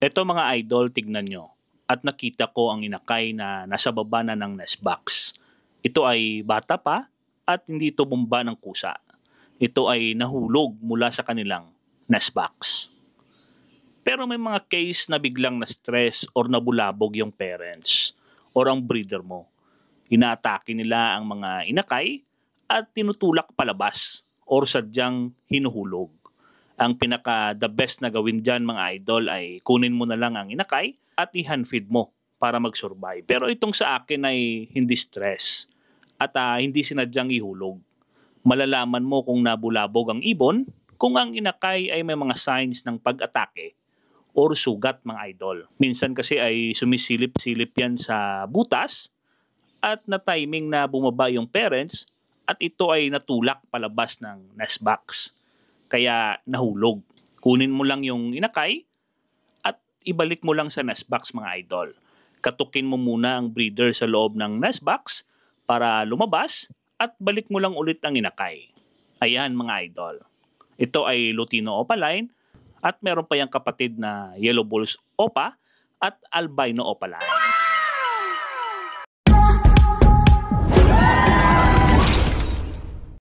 Eto mga idol, tignan nyo. At nakita ko ang inakay na nasa baba na ng nest box. Ito ay bata pa at hindi ito bumba ng kusa. Ito ay nahulog mula sa kanilang nest box. Pero may mga case na biglang na-stress or nabulabog yung parents or ang breeder mo. Inaatake nila ang mga inakay at tinutulak palabas or sadyang hinuhulog. Ang pinaka the best na gawin dyan mga idol ay kunin mo na lang ang inakay at i-hand feed mo para mag-survive. Pero itong sa akin ay hindi stress at hindi sinadyang ihulog. Malalaman mo kung nabulabog ang ibon kung ang inakay ay may mga signs ng pag-atake or sugat mga idol. Minsan kasi ay sumisilip-silip yan sa butas at na timing na bumaba yung parents at ito ay natulak palabas ng nest box. Kaya nahulog. Kunin mo lang yung inakay at ibalik mo lang sa nest box mga idol. Katukin mo muna ang breeder sa loob ng nest box para lumabas at balik mo lang ulit ang inakay. Ayan mga idol. Ito ay Lutino Opaline at meron pa yung kapatid na Yellow Bulls Opa at Albino Opaline.